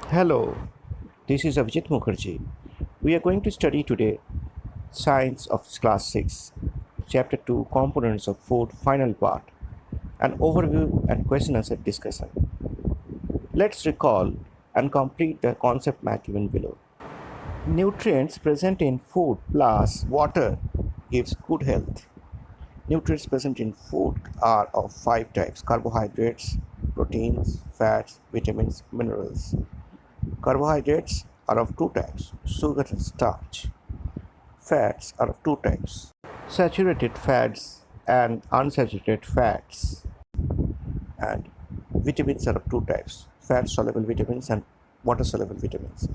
Hello, this is Abhijit Mukherjee. We are going to study today Science of Class 6, Chapter 2 Components of Food, Final Part, an overview and question answer discussion. Let's recall and complete the concept map given below. Nutrients present in food plus water gives good health. Nutrients present in food are of five types: carbohydrates, proteins, fats, vitamins, minerals. Carbohydrates are of two types: sugar and starch. Fats are of two types: saturated fats and unsaturated fats. And vitamins are of two types: fat soluble vitamins and water soluble vitamins.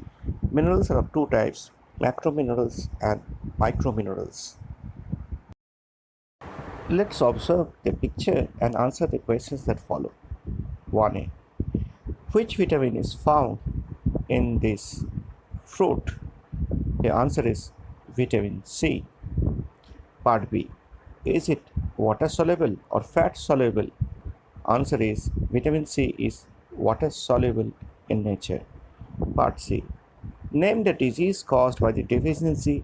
Minerals are of two types: macrominerals and microminerals. Let's observe the picture and answer the questions that follow. 1a. Which vitamin is found in this fruit? The answer is vitamin C. Part B. Is it water soluble or fat soluble? Answer is vitamin C is water soluble in nature. Part C. Name the disease caused by the deficiency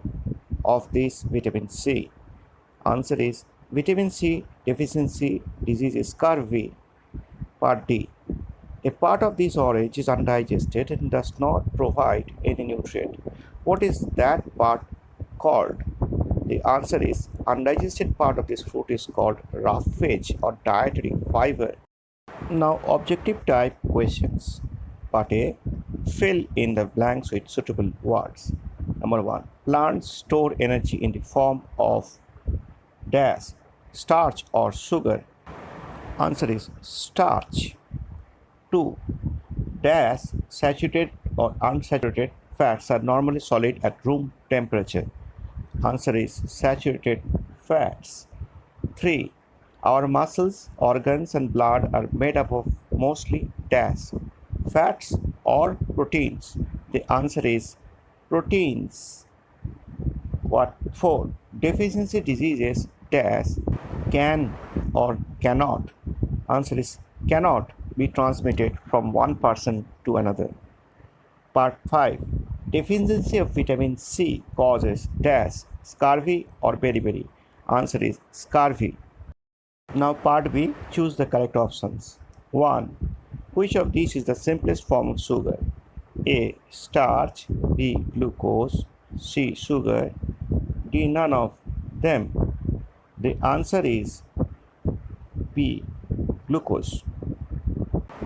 of this vitamin C. Answer is vitamin C deficiency disease is scurvy. Part D. A part of this orange is undigested and does not provide any nutrient. What is that part called? The answer is undigested part of this fruit is called roughage or dietary fiber. Now objective type questions. Part A. Fill in the blanks with suitable words. Number 1. Plants store energy in the form of dash, starch or sugar. Answer is starch. 2. Dash, saturated or unsaturated fats are normally solid at room temperature. Answer is saturated fats. 3. Our muscles, organs and blood are made up of mostly dash, fats or proteins. The answer is proteins. 4. Deficiency diseases dash can or cannot. Answer is cannot be transmitted from one person to another. Part 5. Deficiency of vitamin C causes dash, scurvy or beriberi. Answer is scurvy. Now part B, choose the correct options. 1. Which of these is the simplest form of sugar? A. Starch. B. Glucose. C. Sugar. D. None of them. The answer is B. Glucose.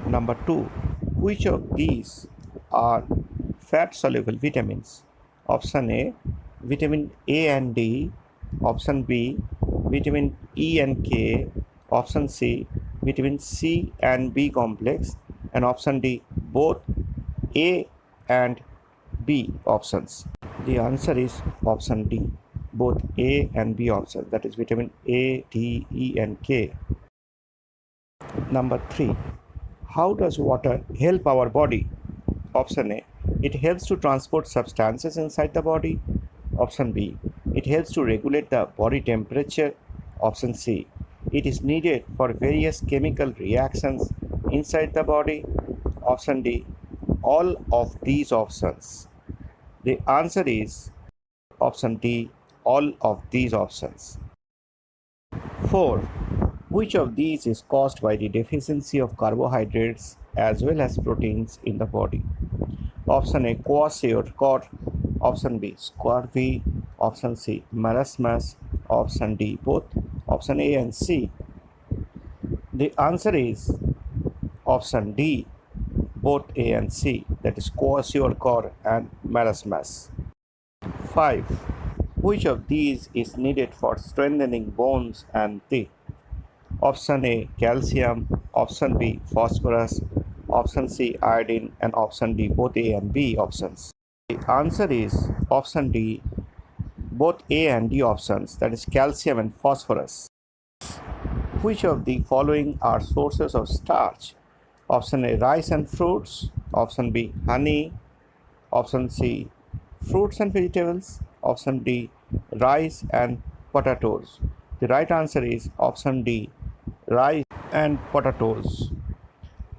Number 2. Which of these are fat soluble vitamins? Option A. Vitamin A and D. Option B. Vitamin E and K. Option C. Vitamin C and B complex. And option D. Both A and B options. The answer is option D. Both A and B options. That is vitamin A, D, E and K. Number 3. How does water help our body? Option A. It helps to transport substances inside the body. Option B. It helps to regulate the body temperature. Option C. It is needed for various chemical reactions inside the body. Option D. All of these options. The answer is option D. All of these options. 4. Which of these is caused by the deficiency of carbohydrates as well as proteins in the body? Option A. Kwashiorkor. Option B. Scurvy. Option C. Marasmus. Option D. Both. Option A and C. The answer is option D. Both A and C. That is Kwashiorkor and Marasmus. 5. Which of these is needed for strengthening bones and teeth? Option A. Calcium. Option B. Phosphorus. Option C. Iodine. And option D. Both A and B options. The answer is option D. Both A and D options. That is calcium and phosphorus. Which of the following are sources of starch? Option A. Rice and fruits. Option B. Honey. Option C. Fruits and vegetables. Option D. Rice and potatoes. The right answer is option D. Rice and potatoes.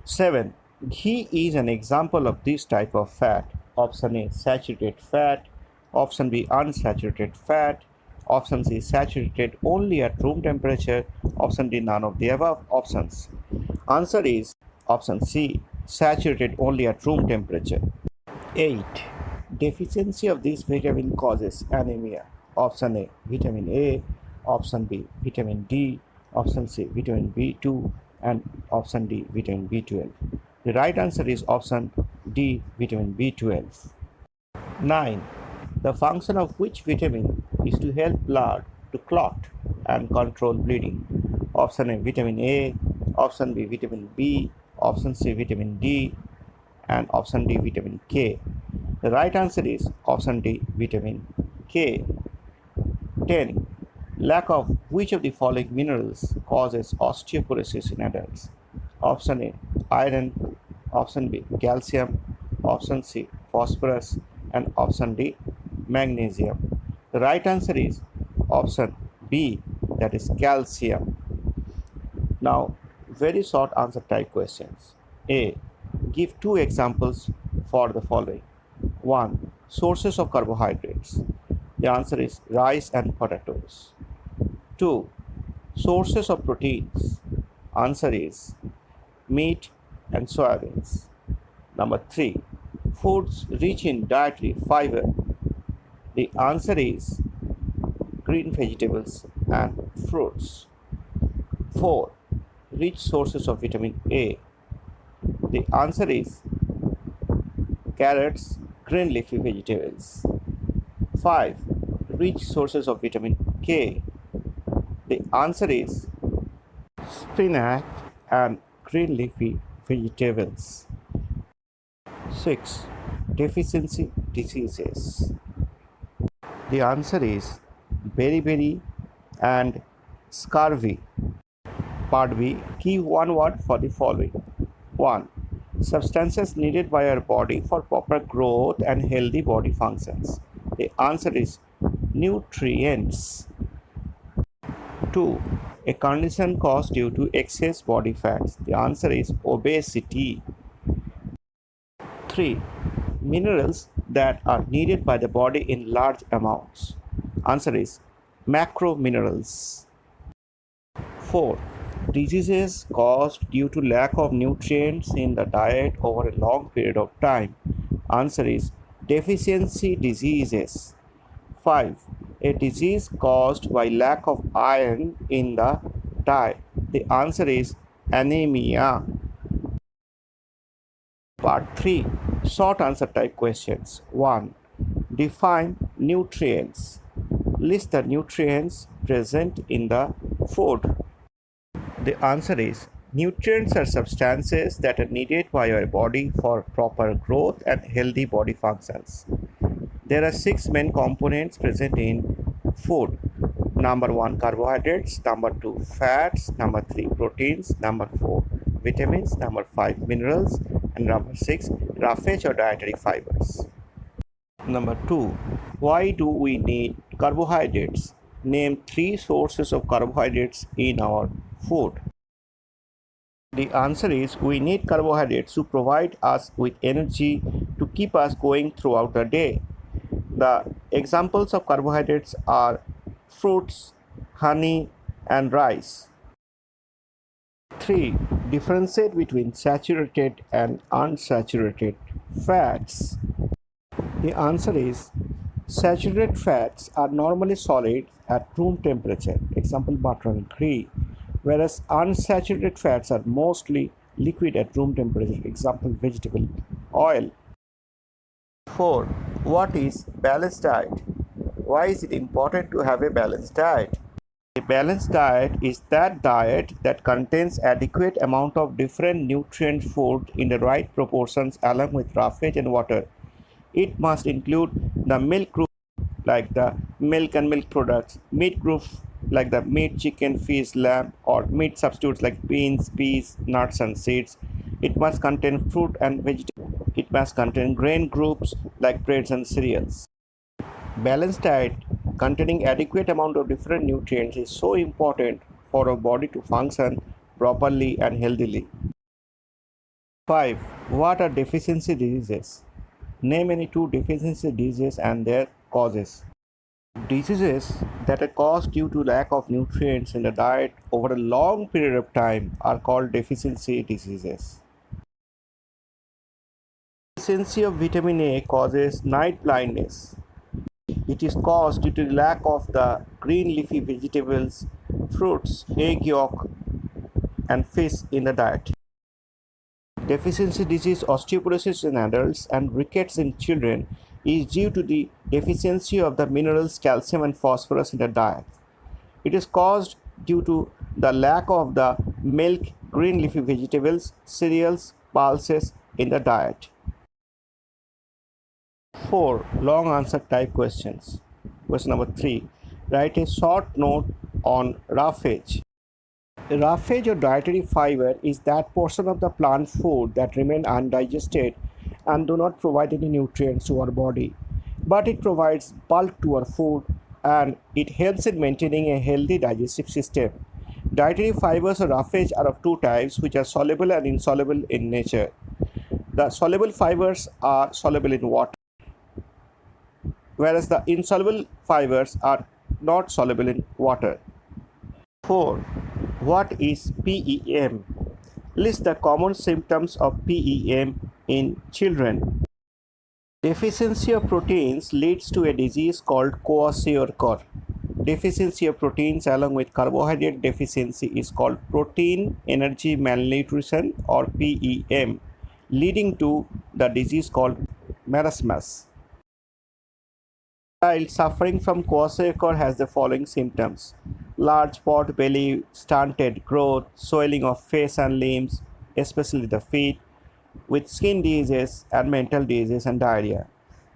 7. Ghee is an example of this type of fat. Option A, saturated fat. Option B, unsaturated fat. Option C, saturated only at room temperature. Option D, none of the above options. Answer is option C, saturated only at room temperature. 8. Deficiency of this vitamin causes anemia. Option A, vitamin A. Option B, vitamin D. Option C, vitamin B2. And option D, vitamin B12. The right answer is option D, vitamin B12. 9. The function of which vitamin is to help blood to clot and control bleeding? Option A, vitamin A. Option B, vitamin B. Option C, vitamin D. And option D, vitamin K. The right answer is option D, vitamin K. 10. Lack of which of the following minerals causes osteoporosis in adults? Option A, iron. Option B, calcium. Option C, phosphorus. And option D, magnesium. The right answer is option B, that is calcium. Now, very short answer type questions. A. Give two examples for the following. 1. Sources of carbohydrates. The answer is rice and potatoes. 2. Sources of proteins. Answer is meat and soybeans. Number 3. Foods rich in dietary fiber. The answer is green vegetables and fruits. 4. Rich sources of vitamin A. The answer is carrots, green leafy vegetables. 5. Rich sources of vitamin K. The answer is spinach and green leafy vegetables. 6. Deficiency diseases. The answer is beriberi and scurvy. Part B. Give one word for the following. 1. Substances needed by our body for proper growth and healthy body functions. The answer is nutrients. 2. A condition caused due to excess body fats. The answer is obesity. 3. Minerals that are needed by the body in large amounts. Answer is macro minerals. 4. Diseases caused due to lack of nutrients in the diet over a long period of time. Answer is deficiency diseases. 5. A disease caused by lack of iron in the diet. The answer is anemia. Part 3. Short answer type questions. 1. Define nutrients. List the nutrients present in the food. The answer is nutrients are substances that are needed by our body for proper growth and healthy body functions. There are 6 main components present in food. Number 1, carbohydrates. Number 2, fats. Number 3, proteins. Number 4, vitamins. Number 5, minerals. And number 6, roughage or dietary fibers. Number 2, why do we need carbohydrates? Name 3 sources of carbohydrates in our food. The answer is we need carbohydrates to provide us with energy to keep us going throughout the day. The examples of carbohydrates are fruits, honey, and rice. 3. Differentiate between saturated and unsaturated fats. The answer is saturated fats are normally solid at room temperature, example butter and ghee, whereas unsaturated fats are mostly liquid at room temperature, example vegetable oil. 4. What is balanced diet? Why is it important to have a balanced diet? A balanced diet is that diet that contains adequate amount of different nutrient food in the right proportions along with roughage and water. It must include the milk group like the milk and milk products, meat group like the meat, chicken, fish, lamb, or meat substitutes like beans, peas, nuts, and seeds. It must contain fruit and vegetables. It must contain grain groups like breads and cereals. Balanced diet containing adequate amount of different nutrients is so important for our body to function properly and healthily. 5. What are deficiency diseases? Name any two deficiency diseases and their causes. Diseases that are caused due to lack of nutrients in the diet over a long period of time are called deficiency diseases. Deficiency of vitamin A causes night blindness. It is caused due to the lack of the green leafy vegetables, fruits, egg yolk, and fish in the diet. Deficiency disease osteoporosis in adults and rickets in children is due to the deficiency of the minerals calcium and phosphorus in the diet. It is caused due to the lack of the milk, green leafy vegetables, cereals, pulses in the diet. 4. Long answer type questions. Question number 3. Write a short note on roughage. Roughage or dietary fiber is that portion of the plant food that remain undigested and do not provide any nutrients to our body, but it provides bulk to our food and it helps in maintaining a healthy digestive system. Dietary fibers or roughage are of two types, which are soluble and insoluble in nature. The soluble fibers are soluble in water, whereas the insoluble fibers are not soluble in water. 4. What is PEM? List the common symptoms of PEM in children. Deficiency of proteins leads to a disease called kwashiorkor. Deficiency of proteins along with carbohydrate deficiency is called protein energy malnutrition or PEM, leading to the disease called marasmus. Child suffering from kwashiorkor has the following symptoms: large pot belly, stunted growth, swelling of face and limbs, especially the feet, with skin diseases and mental diseases and diarrhea.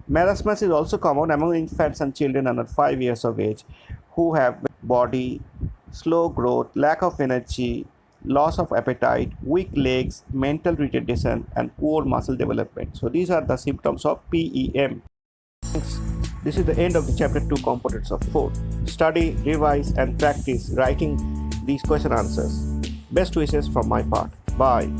Marasmus is also common among infants and children under 5 years of age who have body, slow growth, lack of energy, loss of appetite, weak legs, mental retardation, and poor muscle development. So these are the symptoms of PEM. Thanks. This is the end of the chapter 2 components of food. Study, revise, and practice writing these question answers. Best wishes from my part. Bye.